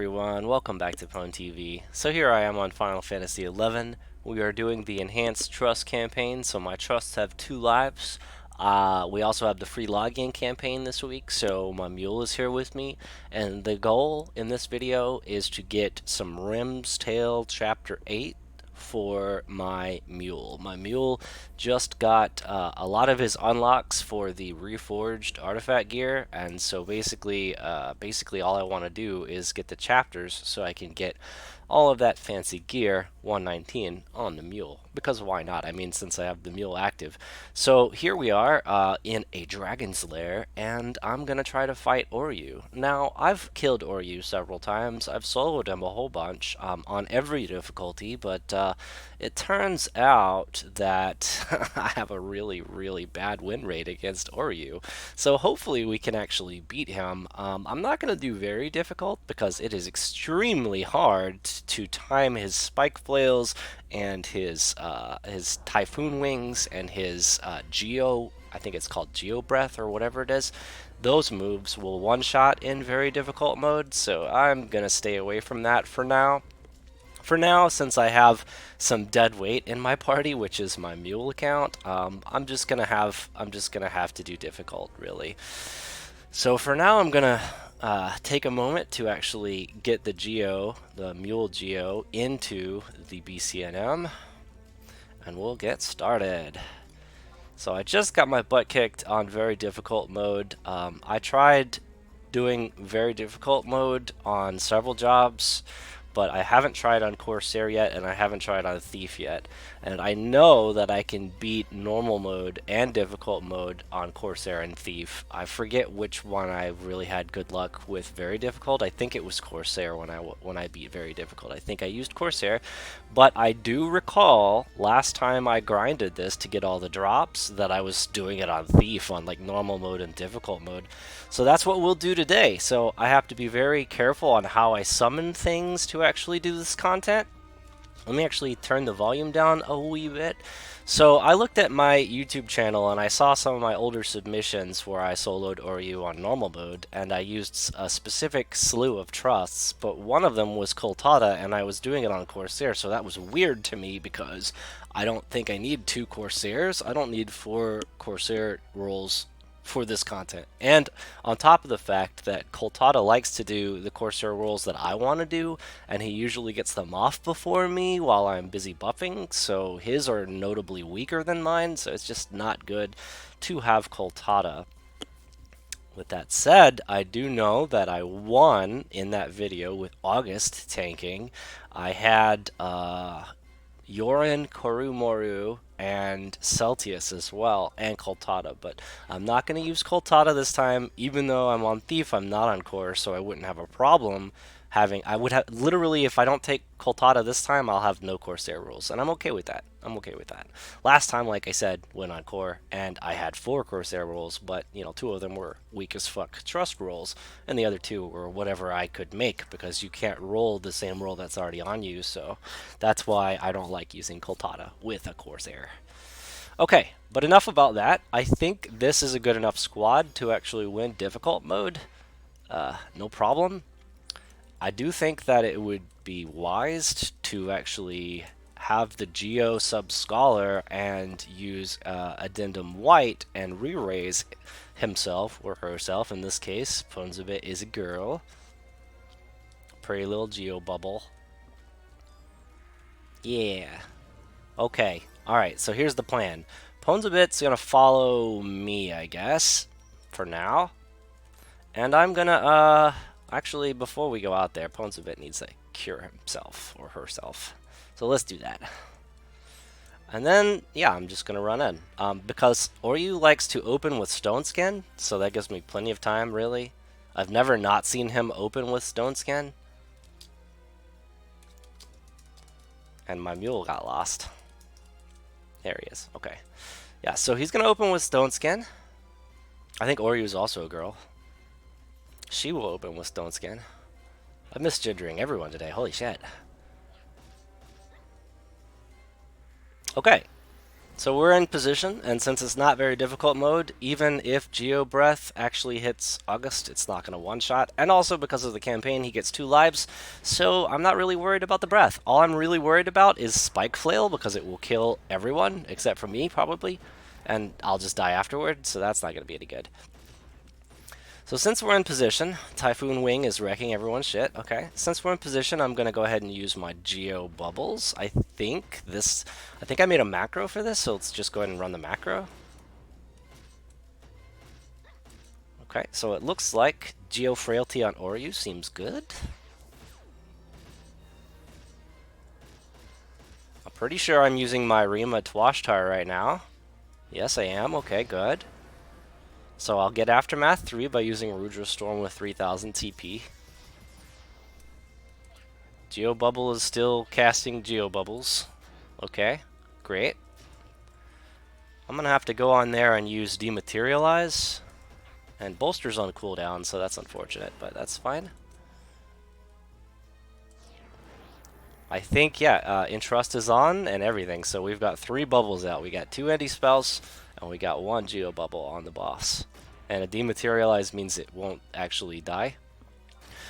everyone, welcome back to Pwn TV. So here I am on Final Fantasy XI. We are doing the Enhanced Trust campaign, so my trusts have 2 lives. We also have the free login campaign this week, so my mule is here with me. And the goal in this video is to get some Rim's Tale Chapter 8 for my mule. My mule just got a lot of his unlocks for the reforged artifact gear, and so basically all I want to do is get the chapters so I can get all of that fancy gear 119 on the mule, because why not? I mean, since I have the mule active. So here we are in a dragon's lair, and I'm gonna try to fight Ouryu. Now, I've killed Ouryu several times. I've soloed him a whole bunch on every difficulty, but it turns out that I have a really bad win rate against Ouryu. So hopefully we can actually beat him. I'm not going to do very difficult because it is extremely hard to time his spike flails and his typhoon wings and his geo. I think it's called Geo Breath or whatever it is. Those moves will one-shot in very difficult mode, so I'm gonna stay away from that for now. For now, since I have some dead weight in my party, which is my mule account, I'm just gonna have to do difficult, really. So for now, I'm gonna take a moment to actually get the mule geo, into the BCNM, and we'll get started. So I just got my butt kicked on very difficult mode. I tried doing very difficult mode on several jobs, but I haven't tried on Corsair yet, and I haven't tried on Thief yet. And I know that I can beat normal mode and difficult mode on Corsair and Thief. I forget which one I really had good luck with very difficult. I think it was Corsair when I beat very difficult. I think I used Corsair, but I do recall last time I grinded this to get all the drops that I was doing it on Thief on like normal mode and difficult mode. So that's what we'll do today. So I have to be very careful on how I summon things to actually do this content. Let me actually turn the volume down a wee bit. So I looked at my YouTube channel and I saw some of my older submissions where I soloed Ouryu on normal mode, and I used a specific slew of trusts, but one of them was Koltada, and I was doing it on Corsair, so that was weird to me because I don't think I need 2 Corsairs. I don't need 4 Corsair rolls for this content. And on top of the fact that Koltada likes to do the Corsair rolls that I want to do, and he usually gets them off before me while I'm busy buffing, so his are notably weaker than mine, so it's just not good to have Koltada. With that said, I do know that I won in that video with August tanking. I had Yorin, Korumoru, and Celtius as well, and Koltada, but I'm not going to use Koltada this time. Even though I'm on Thief, I'm not on Core, so I wouldn't have a problem having, I would have, literally, if I don't take Koltada this time, I'll have no Corsair rules, and I'm okay with that. I'm okay with that. Last time, like I said, went on Core, and I had 4 Corsair rules, but, you know, 2 of them were weak as fuck trust rolls, and the other 2 were whatever I could make, because you can't roll the same roll that's already on you, so that's why I don't like using Koltada with a Corsair. Okay, but enough about that. I think this is a good enough squad to actually win difficult mode. No problem. I do think that it would be wise to actually have the Geo sub-scholar and use Addendum White and re-raise himself, or herself in this case. Pwnsalot is a girl. Pretty little Geo bubble. Yeah. Okay. Alright, so here's the plan. Pwnsalot's gonna follow me, I guess, for now. And I'm gonna, actually, before we go out there, Pwnsalot needs to cure himself, or herself. So let's do that. And then, yeah, I'm just gonna run in. Because Ouryu likes to open with Stone Skin, so that gives me plenty of time, really. I've never not seen him open with Stone Skin. And my mule got lost. There he is. Okay. Yeah, so he's going to open with Stone Skin. I think Ouryu is also a girl. She will open with Stone Skin. I'm misgendering everyone today. Holy shit. Okay. So we're in position, and since it's not very difficult mode, even if Geo Breath actually hits August, it's not going to one-shot. And also because of the campaign, he gets 2 lives, so I'm not really worried about the breath. All I'm really worried about is Spike Flail, because it will kill everyone, except for me, probably. And I'll just die afterward, so that's not going to be any good. So since we're in position, Typhoon Wing is wrecking everyone's shit. Okay, since we're in position, I'm going to go ahead and use my Geo Bubbles. I think I made a macro for this, so let's just go ahead and run the macro. Okay, so it looks like Geo Frailty on Ouryu seems good. I'm pretty sure I'm using my Rima Twashtar right now. Yes, I am. Okay, good. So I'll get Aftermath 3 by using Rudra Storm with 3000 TP. Geo Bubble is still casting Geo Bubbles. Okay, great. I'm gonna have to go on there and use Dematerialize. And Bolster's on cooldown, so that's unfortunate, but that's fine. I think, yeah, Entrust is on and everything, so we've got 3 bubbles out. We got 2 anti-spells, and we got 1 Geo Bubble on the boss. And a Dematerialize means it won't actually die.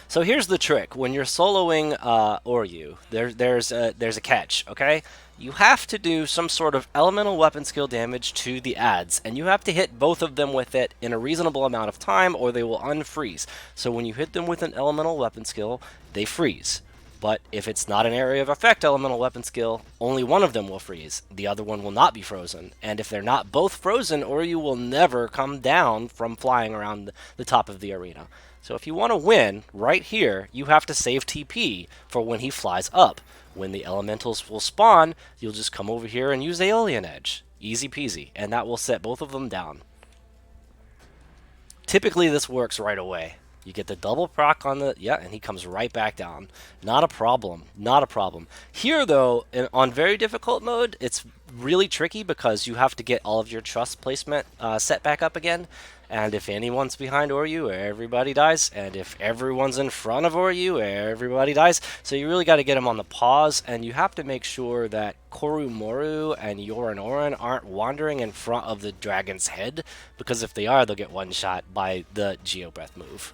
So here's the trick. When you're soloing Ouryu, there's a catch, okay? You have to do some sort of elemental weapon skill damage to the adds, and you have to hit both of them with it in a reasonable amount of time, or they will unfreeze. So when you hit them with an elemental weapon skill, they freeze. But if it's not an area of effect elemental weapon skill, only one of them will freeze. The other one will not be frozen. And if they're not both frozen, Ouryu will never come down from flying around the top of the arena. So if you want to win, right here, you have to save TP for when he flies up. When the elementals will spawn, you'll just come over here and use Aeolian Edge. Easy peasy. And that will set both of them down. Typically this works right away. You get the double proc on the, yeah, and he comes right back down. Not a problem. Not a problem. Here, though, on very difficult mode, it's really tricky because you have to get all of your trust placement set back up again. And if anyone's behind Ouryu, everybody dies. And if everyone's in front of Ouryu, everybody dies. So you really got to get them on the pause, and you have to make sure that Korumoru and Yorinoran aren't wandering in front of the dragon's head, because if they are, they'll get one-shot by the Geo Breath move.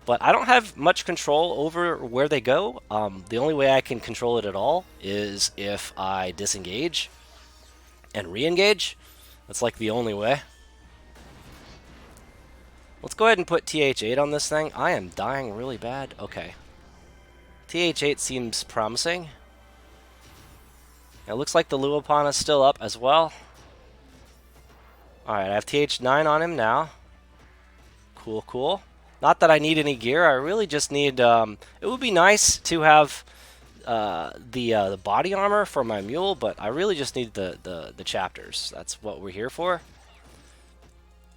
But I don't have much control over where they go. The only way I can control it at all is if I disengage and re-engage. That's like the only way. Let's go ahead and put TH8 on this thing. I am dying really bad. Okay. TH8 seems promising. It looks like the Luopan is still up as well. Alright, I have TH9 on him now. Cool, cool. Not that I need any gear. I really just need... it would be nice to have the body armor for my mule, but I really just need the chapters. That's what we're here for.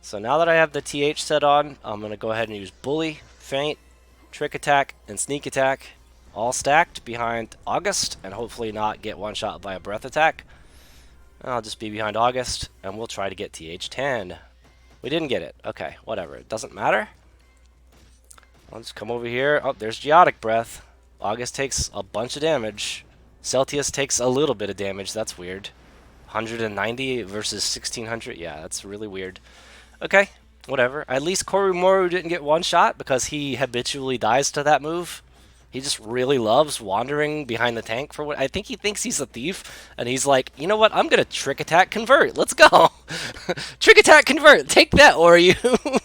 So now that I have the TH set on, I'm going to go ahead and use Bully, Feint, Trick Attack, and Sneak Attack, all stacked behind August, and hopefully not get one-shot by a Breath Attack. I'll just be behind August, and we'll try to get TH10. We didn't get it. Okay, whatever. It doesn't matter. I'll just come over here. Oh, there's Geotic Breath. August takes a bunch of damage. Celtius takes a little bit of damage. That's weird. 190 versus 1600. Yeah, that's really weird. Okay, whatever. At least Korumoru didn't get one shot because he habitually dies to that move. He just really loves wandering behind the tank for what I think he thinks he's a thief, and he's like, you know what? I'm gonna Trick Attack Convert. Let's go. Trick Attack Convert. Take that, Ouryu.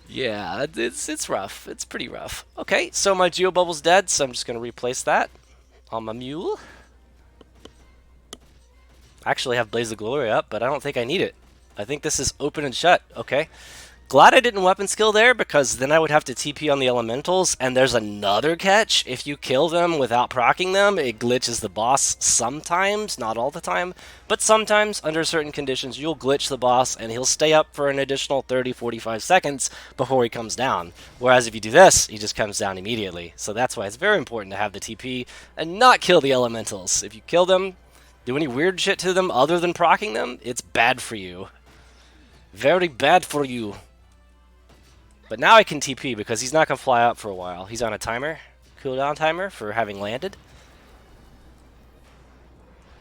Yeah, it's rough. It's pretty rough. Okay, so my Geo Bubble's dead, so I'm just gonna replace that on my mule. I actually have Blaze of Glory up, but I don't think I need it. I think this is open and shut. Okay. Glad I didn't weapon skill there, because then I would have to TP on the elementals, and there's another catch. If you kill them without proccing them, it glitches the boss sometimes, not all the time, but sometimes, under certain conditions, you'll glitch the boss, and he'll stay up for an additional 30-45 seconds before he comes down. Whereas if you do this, he just comes down immediately. So that's why it's very important to have the TP and not kill the elementals. If you kill them, do any weird shit to them other than proccing them, it's bad for you. Very bad for you. But now I can TP because he's not going to fly out for a while. He's on a timer, cooldown timer for having landed.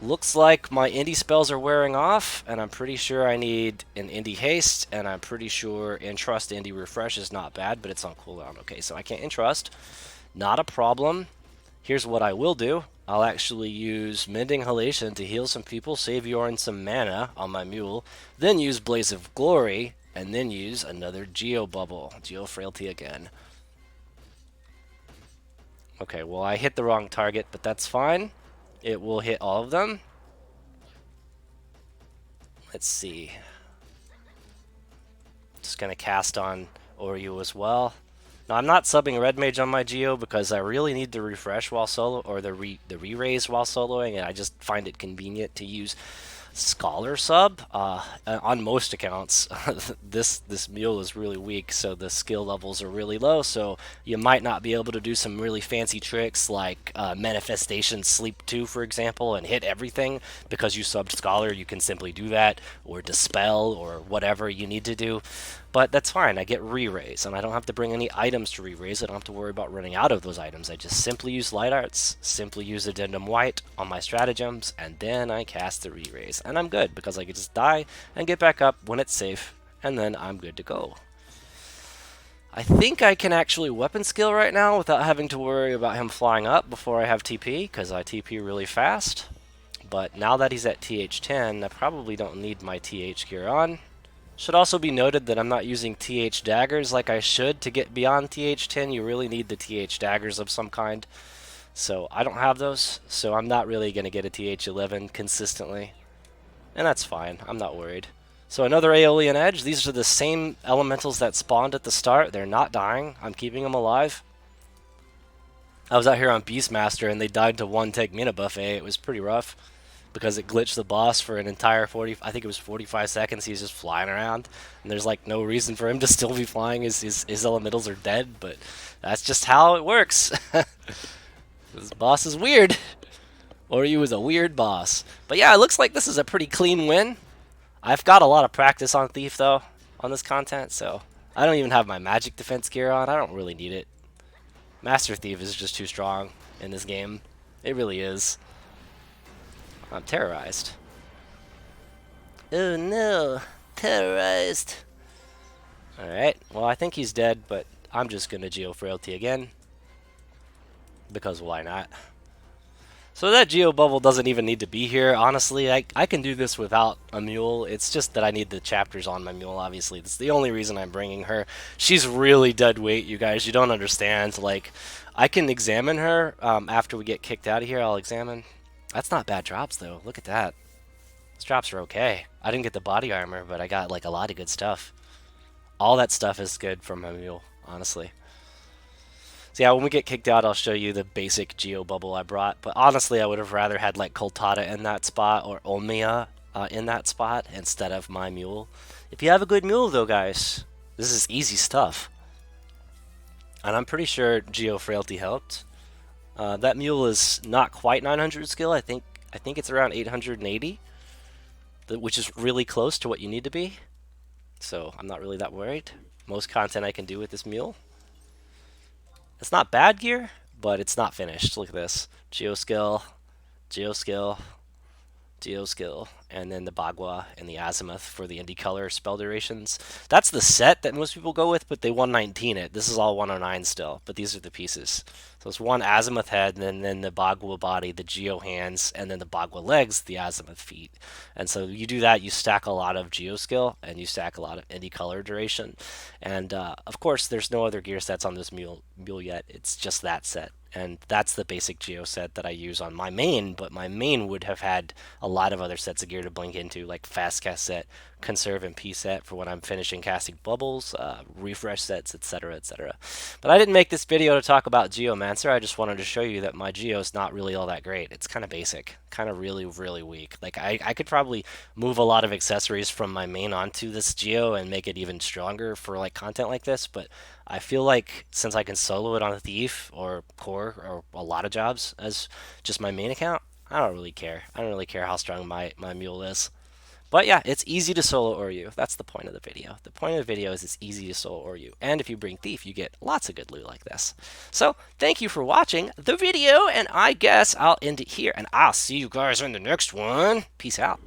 Looks like my indie spells are wearing off, and I'm pretty sure I need an indie haste, and I'm pretty sure entrust indie refresh is not bad, but it's on cooldown. Okay, so I can't entrust. Not a problem. Here's what I will do. I'll actually use Mending Halation to heal some people, save Yorin some mana on my mule, then use Blaze of Glory, and then use another Geo Bubble. Geo Frailty again. Okay, well I hit the wrong target, but that's fine. It will hit all of them. Let's see. Just gonna cast on Ouryu as well. Now I'm not subbing Red Mage on my Geo because I really need the refresh while solo, or the re-raise while soloing, and I just find it convenient to use Scholar sub on most accounts. This mule is really weak, so the skill levels are really low. So you might not be able to do some really fancy tricks like Manifestation Sleep 2, for example, and hit everything because you subbed Scholar. You can simply do that, or Dispel, or whatever you need to do. But that's fine. I get re-raise, and I don't have to bring any items to re-raise. I don't have to worry about running out of those items. I just simply use Light Arts, simply use Addendum White on my stratagems, and then I cast the re-raise. And I'm good, because I can just die and get back up when it's safe, and then I'm good to go. I think I can actually weapon skill right now without having to worry about him flying up before I have TP, because I TP really fast. But now that he's at TH10, I probably don't need my TH gear on. Should also be noted that I'm not using TH daggers like I should to get beyond TH10. You really need the TH daggers of some kind. So I don't have those, so I'm not really going to get a TH11 consistently. And that's fine, I'm not worried. So another Aeolian Edge. These are the same elementals that spawned at the start. They're not dying. I'm keeping them alive. I was out here on Beastmaster and they died to one tag mana buffet. It was pretty rough because it glitched the boss for an entire 40, I think it was 45 seconds. He's just flying around, and there's like no reason for him to still be flying. His elementals are dead, but that's just how it works. This boss is weird. Ouryu is a weird boss. But yeah, it looks like this is a pretty clean win. I've got a lot of practice on Thief, though, on this content, so I don't even have my magic defense gear on. I don't really need it. Master Thief is just too strong in this game. It really is. I'm terrorized. Oh no, terrorized. Alright, well I think he's dead, but I'm just gonna Geo Frailty again. Because why not? So that Geo Bubble doesn't even need to be here. Honestly, I can do this without a mule. It's just that I need the chapters on my mule, obviously. That's the only reason I'm bringing her. She's really dead weight, you guys. You don't understand. Like, I can examine her after we get kicked out of here. I'll examine. That's not bad drops, though. Look at that. These drops are okay. I didn't get the body armor, but I got, like, a lot of good stuff. All that stuff is good from my mule, honestly. So yeah, when we get kicked out, I'll show you the basic Geo Bubble I brought. But honestly, I would have rather had like Koltata in that spot or Omnia in that spot instead of my mule. If you have a good mule though, guys, this is easy stuff. And I'm pretty sure Geo Frailty helped. That mule is not quite 900 skill. I think it's around 880, which is really close to what you need to be. So I'm not really that worried. Most content I can do with this mule. It's not bad gear, but it's not finished. Look at this. Geo skill, Geo skill, Geo skill, and then the Bagua and the Azimuth for the Indie Color spell durations. That's the set that most people go with, but they 119 it. This is all 109 still, but these are the pieces. So it's one Azimuth head, and then the Bagua body, the Geo hands, and then the Bagua legs, the Azimuth feet. And so you do that, you stack a lot of Geo skill, and you stack a lot of Indie Color duration. And of course, there's no other gear sets on this mule yet. It's just that set. And that's the basic Geo set that I use on my main, but my main would have had a lot of other sets of gear to blink into, like Fast Cast set, Conserve and P set for when I'm finishing casting bubbles, refresh sets, etc., etc. But I didn't make this video to talk about Geomancer. I just wanted to show you that my Geo is not really all that great. It's kind of basic, kind of really, really weak. Like I could probably move a lot of accessories from my main onto this Geo and make it even stronger for like content like this, but I feel like since I can solo it on Thief or Core or a lot of jobs as just my main account, I don't really care. I don't really care how strong my mule is. But yeah, it's easy to solo Ouryu. That's the point of the video. The point of the video is it's easy to solo Ouryu. And if you bring Thief, you get lots of good loot like this. So thank you for watching the video, and I guess I'll end it here. And I'll see you guys in the next one. Peace out.